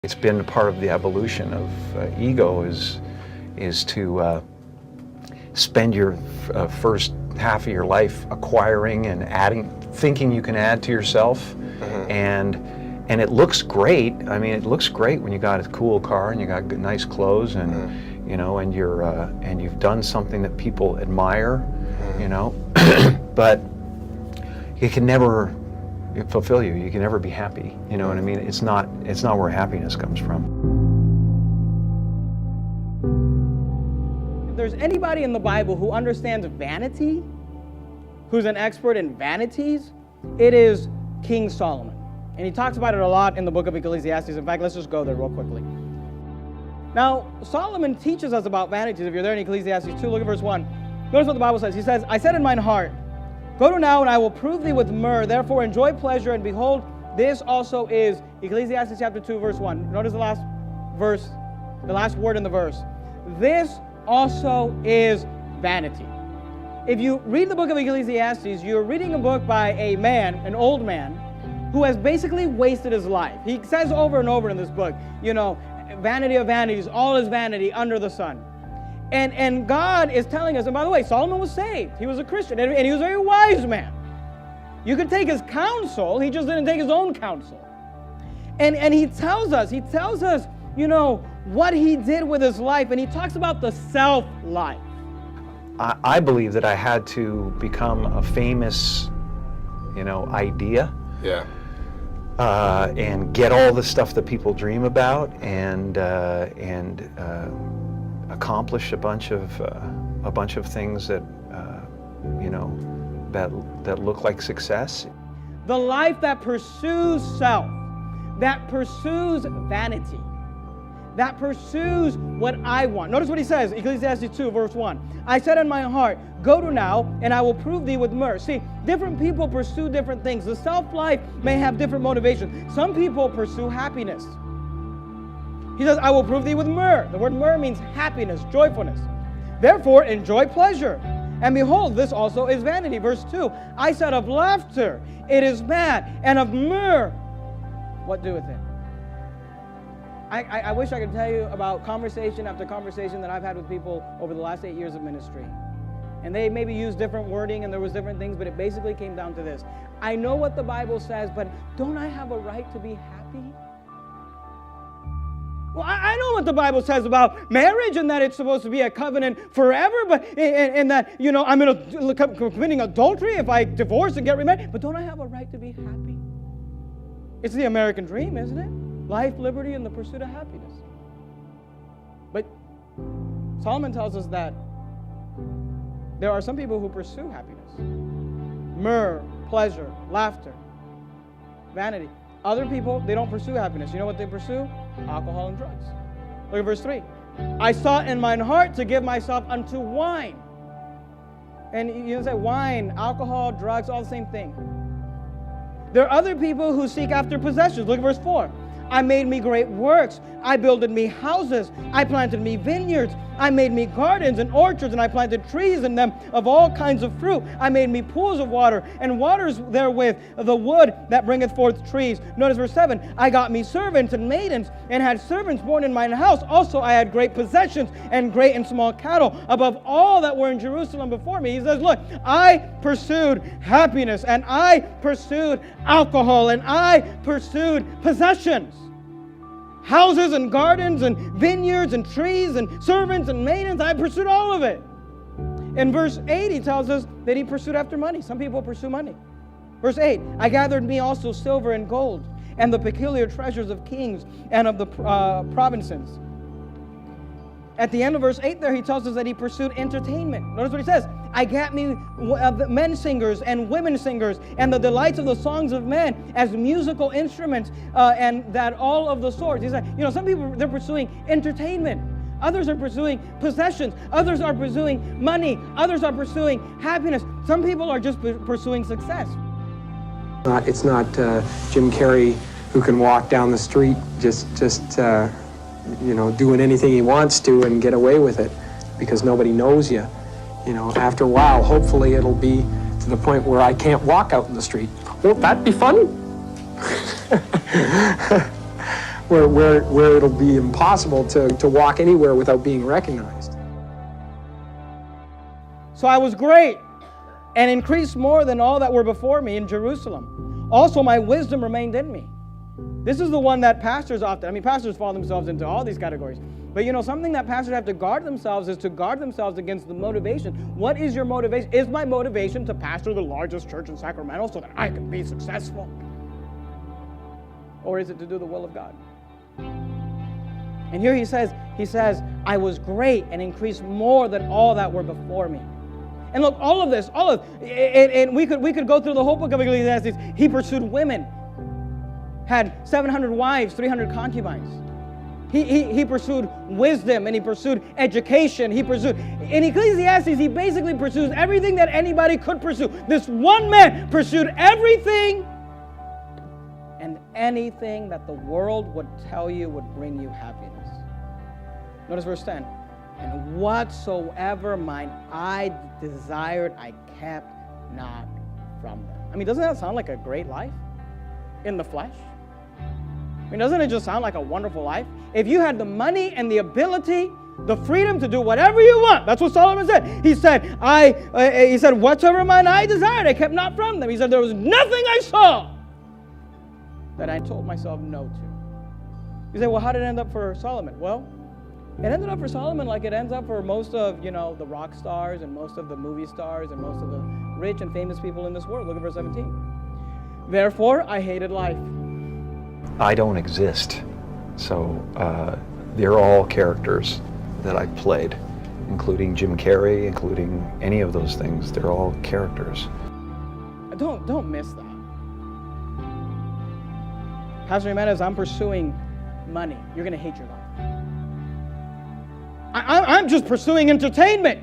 It's been a part of the evolution of ego is to spend your first half of your life acquiring and adding, thinking you can add to yourself, and it looks great. I mean, it looks great when you got a cool car and you got nice clothes and you know, and you're and you've done something that people admire, you know, but it can never fulfill you. You can never be happy. You know what I mean? It's not where happiness comes from. If there's anybody in the Bible who understands vanity, who's an expert in vanities, it is King Solomon. And he talks about it a lot in the book of Ecclesiastes. In fact, let's just go there real quickly. Now, Solomon teaches us about vanities. If you're there in Ecclesiastes 2, look at verse 1. Notice what the Bible says. He says, I said in mine heart, go to now, and I will prove thee with myrrh. Therefore enjoy pleasure, and behold, this also is, Ecclesiastes chapter 2, verse 1. Notice the last verse, the last word in the verse. This also is vanity. If you read the book of Ecclesiastes, you're reading a book by a man, an old man, who has basically wasted his life. He says over and over in this book, you know, vanity of vanities, all is vanity under the sun. And God is telling us, and by the way, Solomon was saved. He was a Christian, and he was a very wise man. You could take his counsel, he just didn't take his own counsel. And he tells us, you know, what he did with his life, and he talks about the self-life. I believe that I had to become a famous, you know, idea. Yeah. And get all the stuff that people dream about, and accomplish a bunch of things that you know, that look like success. The life that pursues self, that pursues vanity, that pursues what I want. Notice what he says, Ecclesiastes 2, verse 1. I said in my heart, go to now, and I will prove thee with myrrh. See, different people pursue different things. The self-life may have different motivations. Some people pursue happiness. He says, I will prove thee with myrrh. The word myrrh means happiness, joyfulness. Therefore, enjoy pleasure. And behold, this also is vanity. Verse 2, I said of laughter, it is mad, and of myrrh, what doeth it? I wish I could tell you about conversation after conversation that I've had with people over the last 8 years of ministry. And they maybe used different wording and there was different things, but it basically came down to this. I know what the Bible says, but don't I have a right to be happy? Well, I know what the Bible says about marriage and that it's supposed to be a covenant forever, but and that, you know, I'm committing adultery if I divorce and get remarried. But don't I have a right to be happy? It's the American dream, isn't it? Life, liberty, and the pursuit of happiness. But Solomon tells us that there are some people who pursue happiness. Myrrh, pleasure, laughter, vanity. Other people, they don't pursue happiness. You know what they pursue? Alcohol and drugs. Look at verse 3. I sought in mine heart to give myself unto wine. And you say wine, alcohol, drugs, all the same thing. There are other people who seek after possessions. Look at verse 4. I made me great works. I builded me houses. I planted me vineyards. I made me gardens and orchards, and I planted trees in them of all kinds of fruit. I made me pools of water, and waters therewith the wood that bringeth forth trees. Notice verse 7. I got me servants and maidens, and had servants born in mine house. Also I had great possessions, and great and small cattle, above all that were in Jerusalem before me. He says, look, I pursued happiness, and I pursued alcohol, and I pursued possessions. Houses and gardens and vineyards and trees and servants and maidens. I pursued all of it. In verse 8, he tells us that he pursued after money. Some people pursue money. Verse 8, I gathered me also silver and gold and the peculiar treasures of kings and of the provinces. At the end of verse 8 there, he tells us that he pursued entertainment. Notice what he says. I got me men singers and women singers and the delights of the songs of men as musical instruments and that all of the sorts. He said, you know, some people, they're pursuing entertainment. Others are pursuing possessions. Others are pursuing money. Others are pursuing happiness. Some people are just pursuing success. It's not Jim Carrey who can walk down the street just you know, doing anything he wants to and get away with it because nobody knows you. You know, after a while, hopefully it'll be to the point where I can't walk out in the street. Won't that be fun? where it'll be impossible to walk anywhere without being recognized. So I was great and increased more than all that were before me in Jerusalem. Also my wisdom remained in me. This is the one that pastors often, pastors fall themselves into all these categories. But something that pastors have to guard themselves is to guard themselves against the motivation. What is your motivation? Is my motivation to pastor the largest church in Sacramento so that I can be successful? Or is it to do the will of God? And here he says, I was great and increased more than all that were before me. And look, and we could go through the whole book of Ecclesiastes. He pursued women, had 700 wives, 300 concubines. He pursued wisdom, and he pursued education. In Ecclesiastes, he basically pursues everything that anybody could pursue. This one man pursued everything and anything that the world would tell you would bring you happiness. Notice verse 10. And whatsoever mine eye desired, I kept not from them. Doesn't that sound like a great life in the flesh? Doesn't it just sound like a wonderful life? If you had the money and the ability, the freedom to do whatever you want, that's what Solomon said. He said, whatsoever mine eye desired, I kept not from them. He said, there was nothing I saw that I told myself no to. You say, well, how did it end up for Solomon? Well, it ended up for Solomon like it ends up for most of, the rock stars and most of the movie stars and most of the rich and famous people in this world. Look at verse 17. Therefore, I hated life. I don't exist. So they're all characters that I played, including Jim Carrey, including any of those things. They're all characters. Don't miss that. Pastor Jimenez, I'm pursuing money. You're going to hate your life. I'm just pursuing entertainment.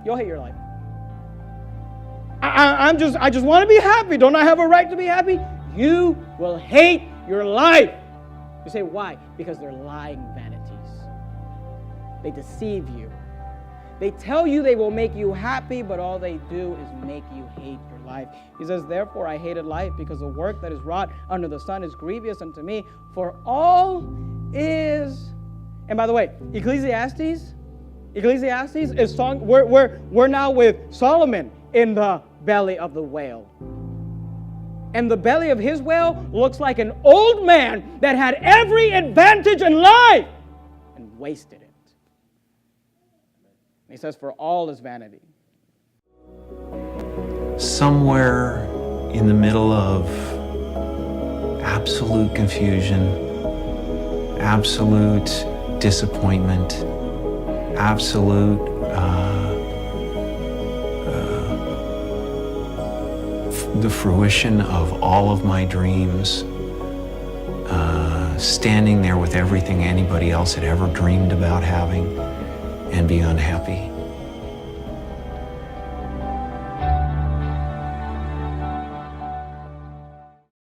You'll hate your life. I just want to be happy. Don't I have a right to be happy? You will hate your life. You say, why? Because they're lying vanities. They deceive you. They tell you they will make you happy, but all they do is make you hate your life. He says, therefore I hated life, because the work that is wrought under the sun is grievous unto me, for all is... And by the way, Ecclesiastes is song. We're now with Solomon in the belly of the whale. And the belly of his whale looks like an old man that had every advantage in life and wasted it. And he says, for all is vanity. Somewhere in the middle of absolute confusion, absolute disappointment, absolute the fruition of all of my dreams, standing there with everything anybody else had ever dreamed about having, and be unhappy.